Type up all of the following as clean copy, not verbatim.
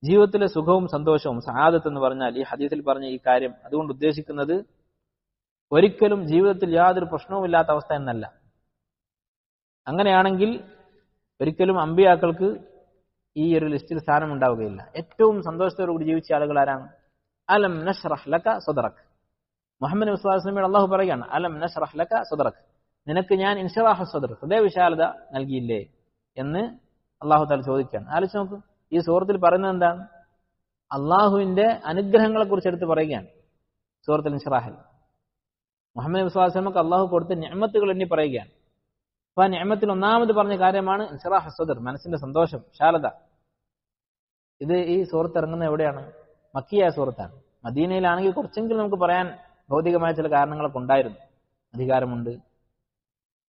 ജീവിതത്തിലെ സുഖവും സന്തോഷവും സആദത്ത് എന്ന് പറഞ്ഞാൽ ഈ ഹദീസിൽ പറഞ്ഞ ഈ കാര്യം അതുകൊണ്ട് ഉദ്ദേശിക്കുന്നത് ഒരിക്കലും ജീവിതത്തിൽ യാതൊരു പ്രശ്നവുമില്ലാത്ത അവസ്ഥ എന്നല്ല. അങ്ങനെയാണെങ്കിൽ ഒരിക്കലും അമ്പിയാക്കൾക്ക് ഈ ഒരു ലിസ്റ്റിൽ സ്ഥാനം ഉണ്ടാവുകയില്ല. ഏറ്റവും സന്തോഷത്തോടുകൂടി ജീവിച്ച ആളുകൾ ആരാണ്? അലം നശ്റഹ് ലക സദ്റക്. മുഹമ്മദ് നബി സ്വല്ലല്ലാഹു അലൈഹി വസല്ലം അല്ലാഹു പറയുകയാണ്, അലം നശ്റഹ് ലക സദ്റക്, നിനക്ക് ഞാൻ ഇൻശിറാഹു സദ്ർ, ഹൃദയവിശാലത നൽകിയില്ലേ എന്ന് അല്ലാഹു തആല ചോദിക്കുകയാണ്. ആലോചിച്ച് നോക്ക്, ഈ സൂറത്തിൽ പറയുന്നത് എന്താണ്? അള്ളാഹുവിന്റെ അനുഗ്രഹങ്ങളെ കുറിച്ച് എടുത്ത് പറയുകയാണ് സൂറത്തുൽ ഇൻശിറാഹിൽ. മുഹമ്മദ് നബി സ്വല്ലല്ലാഹു അലൈഹി വസല്ലമക്ക് അള്ളാഹു കൊടുത്ത നിഅമത്തുകൾ എണ്ണി പറയുകയാണ്. അപ്പൊ ആ നിഅമത്തിൽ ഒന്നാമത് പറഞ്ഞ കാര്യമാണ് ഇൻശിറാഹു സദ്ർ, മനസ്സിന്റെ സന്തോഷം, വിശാലത. ഇത് ഈ സൂറത്ത് ഇറങ്ങുന്നത് എവിടെയാണ്? മക്കിയായ സൂറത്താണ്. മദീനയിലാണെങ്കിൽ കുറച്ചെങ്കിലും നമുക്ക് പറയാൻ ഭൗതികമായ ചില കാരണങ്ങളൊക്കെ ഉണ്ടായിരുന്നു. അധികാരമുണ്ട്,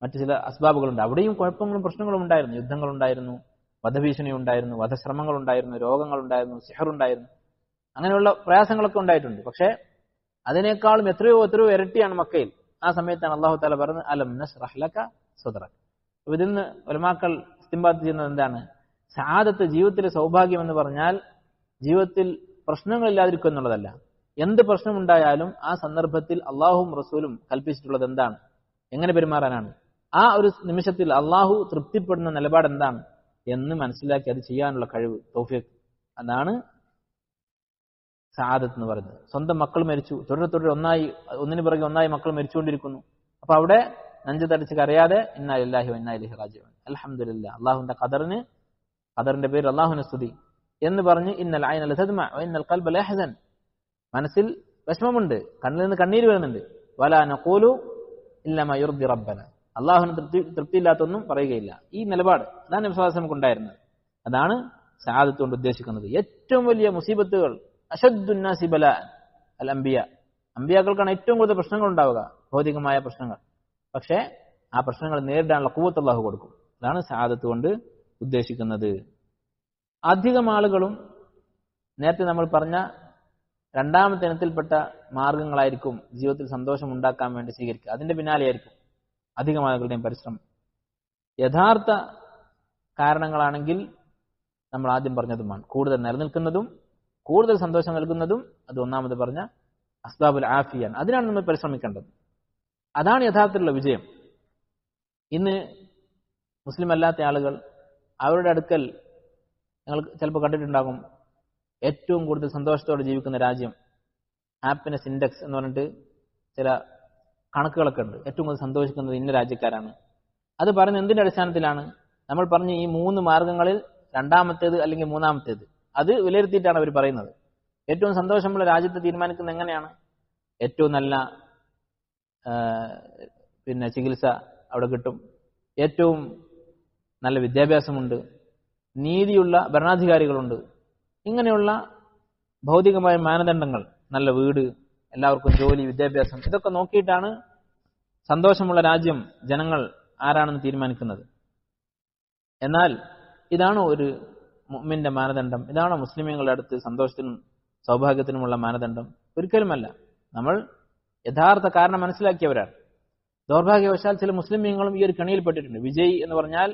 മറ്റു ചില അസ്ബാബുകളുണ്ട്. അവിടെയും കുഴപ്പങ്ങളും പ്രശ്നങ്ങളും ഉണ്ടായിരുന്നു. യുദ്ധങ്ങളുണ്ടായിരുന്നു, വധഭീഷണി ഉണ്ടായിരുന്നു, വധശ്രമങ്ങൾ ഉണ്ടായിരുന്നു, രോഗങ്ങളുണ്ടായിരുന്നു, സിഹറുണ്ടായിരുന്നു, അങ്ങനെയുള്ള പ്രയാസങ്ങളൊക്കെ ഉണ്ടായിട്ടുണ്ട്. പക്ഷേ അതിനേക്കാളും എത്രയോ ഇരട്ടിയാണ് മക്കയിൽ. ആ സമയത്താണ് അല്ലാഹു തആല പറഞ്ഞത് അലം നശ്റഹ് ലക സദ്റക്. ഇതിൽ നിന്ന് ഉലമാക്കൾ ഇസ്തിംബാത്ത് ചെയ്യുന്നത് എന്താണ്? സആദത്ത്, ജീവിതത്തിലെ സൗഭാഗ്യം എന്ന് പറഞ്ഞാൽ ജീവിതത്തിൽ പ്രശ്നങ്ങളില്ലാതിരിക്കുക എന്നുള്ളതല്ല. എന്ത് പ്രശ്നമുണ്ടായാലും ആ സന്ദർഭത്തിൽ അള്ളാഹുവും റസൂലും കൽപ്പിച്ചിട്ടുള്ളത് എന്താണ്, എങ്ങനെ പെരുമാറാനാണ്, ആ ഒരു നിമിഷത്തിൽ അള്ളാഹു തൃപ്തിപ്പെടുന്ന നിലപാട് എന്താണ് എന്ന് മനസ്സിലാക്കി അത് ചെയ്യാനുള്ള കഴിവ്, തൗഫീഖ്, അതാണ് സആദത്ത് എന്ന് പറയുന്നത്. സ്വന്തം മക്കൾ മരിച്ചു, തുടരെ ഒന്നിനു പിറകെ ഒന്നായി മക്കൾ മരിച്ചുകൊണ്ടിരിക്കുന്നു. അപ്പൊ അവിടെ നെഞ്ചു തടിച്ച് കരയാതെ ഇന്നാ ലില്ലാഹി വ ഇന്നാ ഇലൈഹി റാജിഊൻ, അൽഹംദുലില്ലാഹ്, അള്ളാഹുവിന്റെ ഖദറിന്റെ പേരിൽ അള്ളാഹുവിനെ സ്തുതി എന്ന് പറഞ്ഞ് ഇന്നൽ ഐന ലതദ്മഅ വ ഇന്നൽ ഖൽബ ലയഹ്സൻ, മനസ്സിൽ വിഷമമുണ്ട്, കണ്ണിൽ നിന്ന് കണ്ണീര് വരുന്നുണ്ട്. വലാ നഖൂലു ഇല്ലാ മാ യുർദി റബ്ബന, അള്ളാഹുവിന് തൃപ്തിയില്ലാത്തൊന്നും പറയുകയില്ല. ഈ നിലപാട് അതാണ് നബി സ്വല്ലല്ലാഹു അലൈഹി വസല്ലം ഉണ്ടായിരുന്നത്. അതാണ് സആദത്ത് കൊണ്ട് ഉദ്ദേശിക്കുന്നത്. ഏറ്റവും വലിയ മുസീബത്തുകൾ, അശദ്ദുന്നാസി ബലാഅൻ അൽ അംബിയ, അമ്പിയാക്കൾക്കാണ് ഏറ്റവും കൂടുതൽ പ്രശ്നങ്ങൾ ഉണ്ടാവുക, ഭൗതികമായ പ്രശ്നങ്ങൾ. പക്ഷേ ആ പ്രശ്നങ്ങൾ നേരിടാനുള്ള ഖുവ്വത്ത് അല്ലാഹു കൊടുക്കും. അതാണ് സആദത്ത് കൊണ്ട് ഉദ്ദേശിക്കുന്നത്. അധികം ആളുകളും നേരത്തെ നമ്മൾ പറഞ്ഞ രണ്ടാമത്തെ ഇനത്തിൽപ്പെട്ട മാർഗങ്ങളായിരിക്കും ജീവിതത്തിൽ സന്തോഷം ഉണ്ടാക്കാൻ വേണ്ടി സ്വീകരിക്കുക. അതിന്റെ പിന്നാലെയായിരിക്കും അധികം ആളുകളുടെയും പരിശ്രമം. യഥാർത്ഥ കാരണങ്ങളാണെങ്കിൽ നമ്മൾ ആദ്യം പറഞ്ഞതുമാണ്, കൂടുതൽ നിലനിൽക്കുന്നതും കൂടുതൽ സന്തോഷം നൽകുന്നതും അത് ഒന്നാമത് പറഞ്ഞ അസ്ബാബുൽ ആഫിയാണ്. അതിനാണ് നമ്മൾ പരിശ്രമിക്കേണ്ടത്. അതാണ് യഥാർത്ഥത്തിലുള്ള വിജയം. ഇന്ന് മുസ്ലിം അല്ലാത്ത ആളുകൾ അവരുടെ അടുക്കൽ നിങ്ങൾ ചിലപ്പോൾ കണ്ടിട്ടുണ്ടാകും, ഏറ്റവും കൂടുതൽ സന്തോഷത്തോടെ ജീവിക്കുന്ന രാജ്യം, ഹാപ്പിനെസ് ഇൻഡെക്സ് എന്ന് പറഞ്ഞിട്ട് ചില കണക്കുകളൊക്കെ ഉണ്ട്. ഏറ്റവും കൂടുതൽ സന്തോഷിക്കുന്നത് ഇന്ന രാജ്യക്കാരാണ്. അത് പറയുന്നത് എന്തിന്റെ അടിസ്ഥാനത്തിലാണ്? നമ്മൾ പറഞ്ഞ ഈ 3 മാർഗങ്ങളിൽ രണ്ടാമത്തേത് അല്ലെങ്കിൽ മൂന്നാമത്തേത് അത് വിലയിരുത്തിയിട്ടാണ് അവർ പറയുന്നത്. ഏറ്റവും സന്തോഷമുള്ള രാജ്യത്തെ തീരുമാനിക്കുന്നത് എങ്ങനെയാണ്? ഏറ്റവും നല്ല ചികിത്സ അവിടെ കിട്ടും, ഏറ്റവും നല്ല വിദ്യാഭ്യാസമുണ്ട്, നീതിയുള്ള ഭരണാധികാരികളുണ്ട്, ഇങ്ങനെയുള്ള ഭൗതികമായ മാനദണ്ഡങ്ങൾ, നല്ല വീട്, എല്ലാവർക്കും ജോലി, വിദ്യാഭ്യാസം, ഇതൊക്കെ നോക്കിയിട്ടാണ് സന്തോഷമുള്ള രാജ്യം ജനങ്ങൾ ആരാണെന്ന് തീരുമാനിക്കുന്നത്. എന്നാൽ ഇതാണോ ഒരു മുഅ്മിന്റെ മാനദണ്ഡം? ഇതാണോ മുസ്ലിമീങ്ങളുടെ അടുത്ത് സന്തോഷത്തിനും സൗഭാഗ്യത്തിനുമുള്ള മാനദണ്ഡം? ഒരിക്കലുമല്ല. നമ്മൾ യഥാർത്ഥ കാരണം മനസ്സിലാക്കിയവരാണ്. ദൗർഭാഗ്യവശാൽ ചില മുസ്ലിമീങ്ങളും ഈ ഒരു കെണിയിൽപ്പെട്ടിട്ടുണ്ട്. വിജയ് എന്ന് പറഞ്ഞാൽ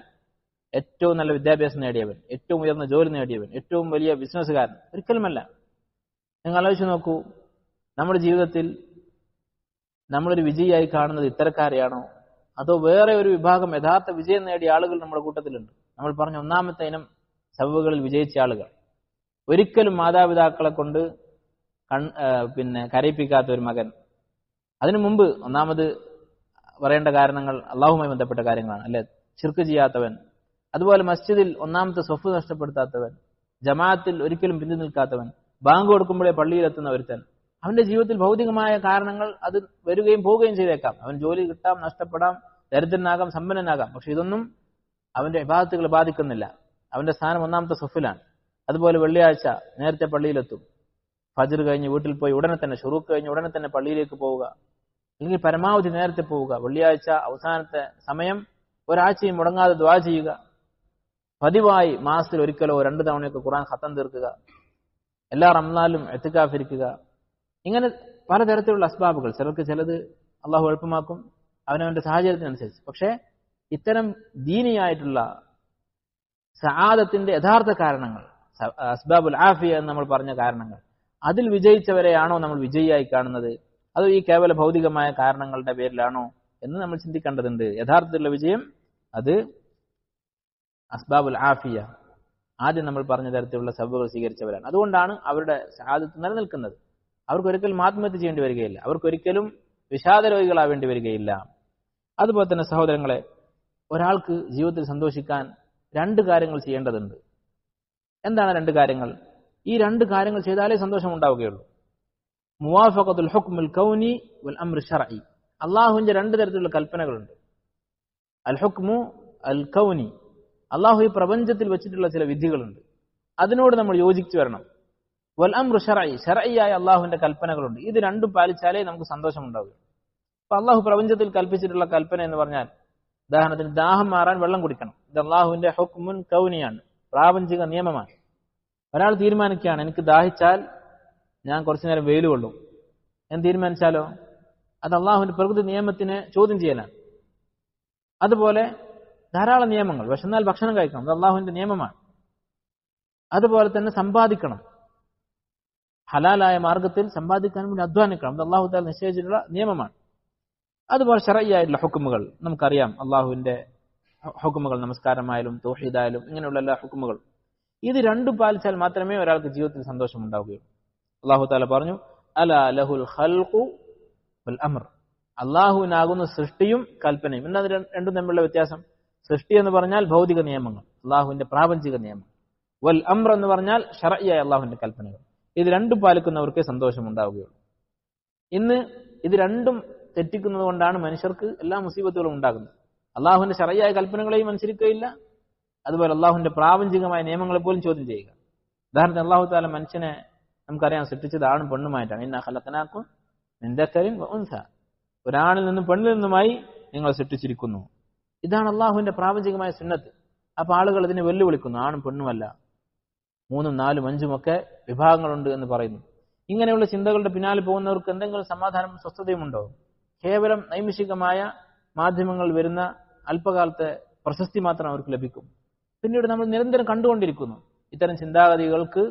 ഏറ്റവും നല്ല വിദ്യാഭ്യാസം നേടിയവൻ, ഏറ്റവും ഉയർന്ന ജോലി നേടിയവൻ, ഏറ്റവും വലിയ ബിസിനസ്സുകാരൻ. ഒരിക്കലുമല്ല. നിങ്ങൾ ആലോചിച്ച് നോക്കൂ, നമ്മുടെ ജീവിതത്തിൽ നമ്മളൊരു വിജയിയായി കാണുന്നത് ഇത്തരക്കാരെയാണോ, അതോ വേറെ ഒരു വിഭാഗം യഥാർത്ഥ വിജയം നേടിയ ആളുകൾ നമ്മുടെ കൂട്ടത്തിലുണ്ട്? നമ്മൾ പറഞ്ഞ ഒന്നാമത്തെ ഇനം സബബുകളിൽ വിജയിച്ച ആളുകൾ. ഒരിക്കലും മാതാപിതാക്കളെ കൊണ്ട് കരയിപ്പിക്കാത്ത ഒരു മകൻ. അതിനു മുമ്പ് ഒന്നാമത് പറയേണ്ട കാരണങ്ങൾ അള്ളാഹുമായി ബന്ധപ്പെട്ട കാര്യങ്ങളാണ്, അല്ലെ? ശിർക്ക് ചെയ്യാത്തവൻ, അതുപോലെ മസ്ജിദിൽ ഒന്നാമത്തെ സ്വഫ് നഷ്ടപ്പെടുത്താത്തവൻ, ജമാഅത്തിൽ ഒരിക്കലും പിന്തു നിൽക്കാത്തവൻ, ബാങ്ക് കൊടുക്കുമ്പോഴേ പള്ളിയിലെത്തുന്ന ഒരുത്തൻ. അവന്റെ ജീവിതത്തിൽ ഭൗതികമായ കാരണങ്ങൾ അത് വരികയും പോവുകയും ചെയ്തേക്കാം. അവൻ ജോലി കിട്ടാം, നഷ്ടപ്പെടാം, ദരിദ്രനാകാം, സമ്പന്നനാകാം. പക്ഷെ ഇതൊന്നും അവന്റെ ഇബാദത്തുകളെ ബാധിക്കുന്നില്ല. അവന്റെ സ്ഥാനം ഒന്നാമത്തെ സ്വഫിലാണ്. അതുപോലെ വെള്ളിയാഴ്ച നേരത്തെ പള്ളിയിലെത്തും, ഫജ്ർ കഴിഞ്ഞ് വീട്ടിൽ പോയി ഉടനെ തന്നെ, ശുറൂക്ക് കഴിഞ്ഞ് ഉടനെ തന്നെ പള്ളിയിലേക്ക് പോവുക, അല്ലെങ്കിൽ പരമാവധി നേരത്തെ പോവുക, വെള്ളിയാഴ്ച അവസാനത്തെ സമയം ഒരാഴ്ചയും മുടങ്ങാതെ ദുആ ചെയ്യുക, പതിവായി മാസത്തിൽ ഒരിക്കലോ 2 തവണയൊക്കെ ഖുർആൻ ഖത്തം തീർക്കുക, എല്ലാ റമളാനിലും ഇഅ്തികാഫ് ഇരിക്കുക. ഇങ്ങനെ പലതരത്തിലുള്ള അസ്ബാബുകൾ. ചിലർക്ക് ചിലത് അള്ളാഹു എളുപ്പമാക്കും അവനവന്റെ സാഹചര്യത്തിനനുസരിച്ച്. പക്ഷേ ഇത്തരം ദീനിയായിട്ടുള്ള സആദത്തിന്റെ യഥാർത്ഥ കാരണങ്ങൾ, അസ്ബാബുൽ ആഫിയ എന്ന് നമ്മൾ പറഞ്ഞ കാരണങ്ങൾ, അതിൽ വിജയിച്ചവരെയാണോ നമ്മൾ വിജയിയായി കാണുന്നത്, അതോ ഈ കേവല ഭൗതികമായ കാരണങ്ങളുടെ പേരിലാണോ എന്ന് നമ്മൾ ചിന്തിക്കേണ്ടതുണ്ട്. യഥാർത്ഥത്തിലുള്ള വിജയം അത് അസ്ബാബുൽ ആഫിയ, ആദ്യം നമ്മൾ പറഞ്ഞ തരത്തിലുള്ള സബബുകൾ സ്വീകരിച്ചവരാണ്. അതുകൊണ്ടാണ് അവരുടെ ശഹാദത്ത് നിലനിൽക്കുന്നത്. അവർക്കൊരിക്കലും ആത്മഹത്യ ചെയ്യേണ്ടി വരികയില്ല, അവർക്കൊരിക്കലും വിഷാദരോഗികളാവേണ്ടി വരികയില്ല. അതുപോലെ തന്നെ സഹോദരങ്ങളെ, ഒരാൾക്ക് ജീവിതത്തിൽ സന്തോഷിക്കാൻ 2 കാര്യങ്ങൾ ചെയ്യേണ്ടതുണ്ട്. എന്താണ് 2 കാര്യങ്ങൾ? ഈ 2 കാര്യങ്ങൾ ചെയ്താലേ സന്തോഷം ഉണ്ടാവുകയുള്ളൂ. മുവാഫഖത്തുൽ ഹുക്മുൽ കൗനി വൽ അംർ ശർഈ. അല്ലാഹുവിന്റെ 2 തരത്തിലുള്ള കൽപ്പനകളുണ്ട്. അൽ ഹുക്മു അൽ കൗനി, അല്ലാഹു ഈ പ്രപഞ്ചത്തിൽ വെച്ചിട്ടുള്ള ചില വിധികളുണ്ട്, അതിനോട് നമ്മൾ യോജിച്ചു വരണം. വൽ അംർ ശർഈ, ശർഈയായ അല്ലാഹുവിന്റെ കൽപ്പനകളുണ്ട്. ഇത് 2 പാലിച്ചാലേ നമുക്ക് സന്തോഷം ഉണ്ടാവുകയുള്ളൂ. അപ്പൊ അല്ലാഹു പ്രപഞ്ചത്തിൽ കൽപ്പിച്ചിട്ടുള്ള കൽപ്പന എന്ന് പറഞ്ഞാൽ, ഉദാഹരണത്തിന് ദാഹം മാറാൻ വെള്ളം കുടിക്കണം. ഇത് അല്ലാഹുവിന്റെ ഹുക്മുൻ കൗനിയാണ്, പ്രാപഞ്ചിക നിയമമാണ്. ഒരാൾ തീരുമാനിക്കുകയാണ്, എനിക്ക് ദാഹിച്ചാൽ ഞാൻ കുറച്ചു നേരം വെയിൽ കൊള്ളും എന്ന് തീരുമാനിച്ചാലോ, അത് അള്ളാഹുവിന്റെ പ്രകൃതി നിയമത്തിനെ ചോദ്യം ചെയ്യലാണ്. അതുപോലെ ധാരാളം നിയമങ്ങൾ, വിശന്നാൽ ഭക്ഷണം കഴിക്കണം, അത് അള്ളാഹുവിന്റെ നിയമമാണ്. അതുപോലെ തന്നെ സമ്പാദിക്കണം, ഹലാലായ മാർഗത്തിൽ സമ്പാദിക്കാൻ വേണ്ടി അധ്വാനിക്കണം, അത് അള്ളാഹു തആല നിശ്ചയിച്ചിട്ടുള്ള നിയമമാണ്. അതുപോലെ ശർഈയായിട്ടുള്ള ഹുക്കുമുകൾ നമുക്കറിയാം. അള്ളാഹുവിന്റെ ഹുക്കുമുകൾ, നമസ്കാരമായാലും തൗഹീദായാലും ഇങ്ങനെയുള്ള എല്ലാ ഹുക്കുമുകളും, ഇത് 2 പാലിച്ചാൽ മാത്രമേ ഒരാൾക്ക് ജീവിതത്തിൽ സന്തോഷം ഉണ്ടാവുകയുള്ളൂ. അള്ളാഹു തആല പറഞ്ഞു, അലാ ലഹുൽ ഖൽഖു വൽ അംർ, അള്ളാഹുവിനാകുന്ന സൃഷ്ടിയും കൽപ്പനയും. എന്നാൽ 2 തമ്മിലുള്ള വ്യത്യാസം? സൃഷ്ടി എന്ന് പറഞ്ഞാൽ ഭൗതിക നിയമങ്ങൾ, അള്ളാഹുവിന്റെ പ്രാപഞ്ചിക നിയമങ്ങൾ. വൽ അംർ എന്ന് പറഞ്ഞാൽ ശർഈയായ അള്ളാഹുവിന്റെ കൽപ്പനകൾ. ഇത് 2 പാലിക്കുന്നവർക്കേ സന്തോഷം ഉണ്ടാവുകയുള്ളൂ. ഇന്ന് ഇത് 2 തെറ്റിക്കുന്നത് കൊണ്ടാണ് മനുഷ്യർക്ക് എല്ലാ മുസീബത്തുകളും ഉണ്ടാകുന്നത്. അള്ളാഹുവിന്റെ ശർഈയായ കൽപ്പനകളെയും അനുസരിക്കുകയില്ല, അതുപോലെ അള്ളാഹുവിന്റെ പ്രാപഞ്ചികമായ നിയമങ്ങളെ പോലും ചോദ്യം ചെയ്യുക. ഉദാഹരണത്തിന് അള്ളാഹു തആല മനുഷ്യനെ നമുക്കറിയാം സൃഷ്ടിച്ചത് ആണും പെണ്ണുമായിട്ടാണ്. ഇന്നാ ഖലഖനാകും മിൻ ദക്കരിൻ വ ഉൻസ, ഒരാണിൽ നിന്നും പെണ്ണിൽ നിന്നുമായി നിങ്ങൾ സൃഷ്ടിച്ചിരിക്കുന്നു. ഇതാണ് അള്ളാഹുവിന്റെ പ്രാപഞ്ചികമായ സുന്നത്ത്. അപ്പൊ ആളുകൾ ഇതിനെ വെല്ലുവിളിക്കുന്നു, ആണും പെണ്ണുമല്ല, 3ഉം 4ഉം 5ഉം ഒക്കെ വിഭാഗങ്ങളുണ്ട് എന്ന് പറയുന്നു. ഇങ്ങനെയുള്ള ചിന്തകളുടെ പിന്നാലെ പോകുന്നവർക്ക് എന്തെങ്കിലും സമാധാനവും സ്വസ്ഥതയും ഉണ്ടോ? കേവലം നൈമിഷികമായ മാധ്യമങ്ങൾ വരുന്ന അല്പകാലത്തെ പ്രശസ്തി മാത്രം അവർക്ക് ലഭിക്കും. പിന്നീട് നമ്മൾ നിരന്തരം കണ്ടുകൊണ്ടിരിക്കുന്നു ഇത്തരം ചിന്താഗതികൾക്ക്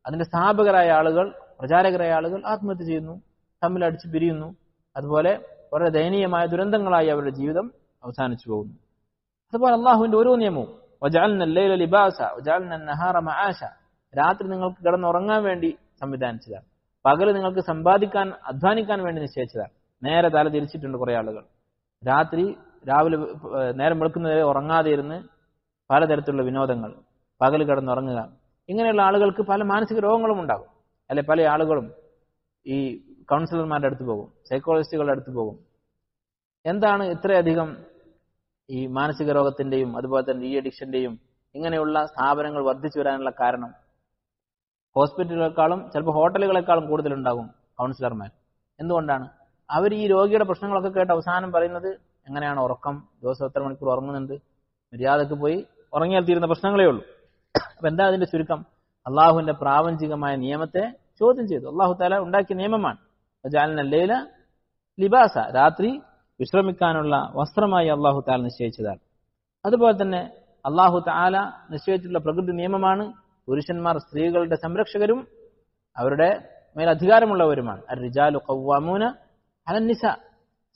അതിന്റെ സ്ഥാപകരായ ആളുകൾ, പ്രചാരകരായ ആളുകൾ ആത്മഹത്യ ചെയ്യുന്നു, തമ്മിൽ അടിച്ചു പിരിയുന്നു. അതുപോലെ വളരെ ദയനീയമായ ദുരന്തങ്ങളായി അവരുടെ ജീവിതം അവസാനിച്ചു പോകുന്നു. അതുപോലെ അള്ളാഹുവിന്റെ ഓരോ നിയമവും, വജഅൽന അൽ-ലൈല ലിബാസ വജഅൽന അൻ-നഹാറ മആശ, രാത്രി നിങ്ങൾക്ക് കിടന്നുറങ്ങാൻ വേണ്ടി സംവിധാനിച്ചതാണ്, പകല് നിങ്ങൾക്ക് സമ്പാദിക്കാൻ അധ്വാനിക്കാൻ വേണ്ടി നിശ്ചയിച്ചതാണ്. നേരെ തല തിരിച്ചിട്ടുണ്ട് കുറെ ആളുകൾ. രാവിലെ നേരം വെളുക്കുന്നവരെ ഉറങ്ങാതെ ഇരുന്ന് പലതരത്തിലുള്ള വിനോദങ്ങൾ, പകൽ കിടന്നുറങ്ങുക. ഇങ്ങനെയുള്ള ആളുകൾക്ക് പല മാനസിക രോഗങ്ങളും ഉണ്ടാകും. അല്ലെ, പല ആളുകളും ഈ കൗൺസിലർമാരുടെ അടുത്ത് പോകും, സൈക്കോളജിസ്റ്റുകളുടെ അടുത്ത് പോകും. എന്താണ് ഇത്രയധികം ഈ മാനസിക രോഗത്തിന്റെയും അതുപോലെ തന്നെ ഈ അഡിക്ഷന്റെയും ഇങ്ങനെയുള്ള സ്ഥാപനങ്ങൾ വർദ്ധിച്ചു വരാനുള്ള കാരണം? ഹോസ്പിറ്റലുകളെക്കാളും ചിലപ്പോൾ ഹോട്ടലുകളെക്കാളും കൂടുതലുണ്ടാകും കൗൺസിലർമാർ. എന്തുകൊണ്ടാണ്? അവർ ഈ രോഗിയുടെ പ്രശ്നങ്ങളൊക്കെ കേട്ട് അവസാനം പറയുന്നത്, എങ്ങനെയാണ് ഉറക്കം, ദിവസം എത്ര മണിക്കൂർ ഉറങ്ങുന്നുണ്ട്, മര്യാദക്ക് പോയി ഉറങ്ങിയാൽ തീരുന്ന പ്രശ്നങ്ങളേ ഉള്ളൂ. അപ്പൊ എന്താ അതിന്റെ ചുരുക്കം? അള്ളാഹുവിന്റെ പ്രാപഞ്ചികമായ നിയമത്തെ ചോദ്യം ചെയ്തു. അള്ളാഹു തആല ഉണ്ടാക്കിയ നിയമമാണ്. വജഅൽന അൽ-ലൈല ലിബാസ, രാത്രി വിശ്രമിക്കാനുള്ള വസ്ത്രമായി അള്ളാഹു തആല നിശ്ചയിച്ചതാണ്. അതുപോലെ തന്നെ അള്ളാഹു തആല നിശ്ചയിച്ചിട്ടുള്ള പ്രകൃതി നിയമമാണ് പുരുഷന്മാർ സ്ത്രീകളുടെ സംരക്ഷകരും അവരുടെ മേൽ അധികാരമുള്ളവരുമാണ്. അർ-റിജാലു ഖവ്വാമൂന അലൻ-നിസ,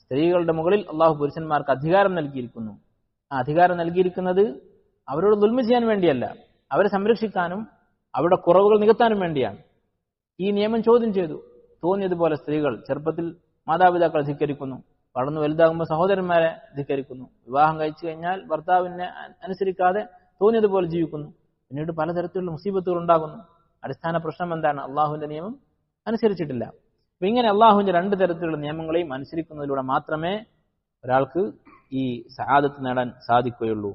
സ്ത്രീകളുടെ മുകളിൽ അള്ളാഹു പുരുഷന്മാർക്ക് അധികാരം നൽകിയിരിക്കുന്നു. ആ അധികാരം നൽകിയിരിക്കുന്നത് അവരോട് ദുൽമ ചെയ്യാൻ വേണ്ടിയല്ല, അവരെ സംരക്ഷിക്കാനും അവരുടെ കുറവുകൾ നികത്താനും വേണ്ടിയാണ്. ഈ നിയമം ചോദ്യം ചെയ്തു. തോന്നിയതുപോലെ സ്ത്രീകൾ ചെറുപ്പത്തിൽ മാതാപിതാക്കളെ ധിക്കരിക്കുന്നു, വളർന്നു വലുതാകുമ്പോൾ സഹോദരന്മാരെ ധിക്കരിക്കുന്നു, വിവാഹം കഴിച്ചു കഴിഞ്ഞാൽ ഭർത്താവിനെ അനുസരിക്കാതെ തോന്നിയതുപോലെ ജീവിക്കുന്നു. പിന്നീട് പലതരത്തിലുള്ള മുസീബത്തുകൾ ഉണ്ടാകുന്നു. അടിസ്ഥാന പ്രശ്നം എന്താണ്? അള്ളാഹുവിന്റെ നിയമം അനുസരിച്ചിട്ടില്ല. അപ്പൊ ഇങ്ങനെ അള്ളാഹുവിന്റെ 2 തരത്തിലുള്ള നിയമങ്ങളെയും അനുസരിക്കുന്നതിലൂടെ മാത്രമേ ഒരാൾക്ക് ഈ സആദത്ത് നേടാൻ സാധിക്കുകയുള്ളൂ.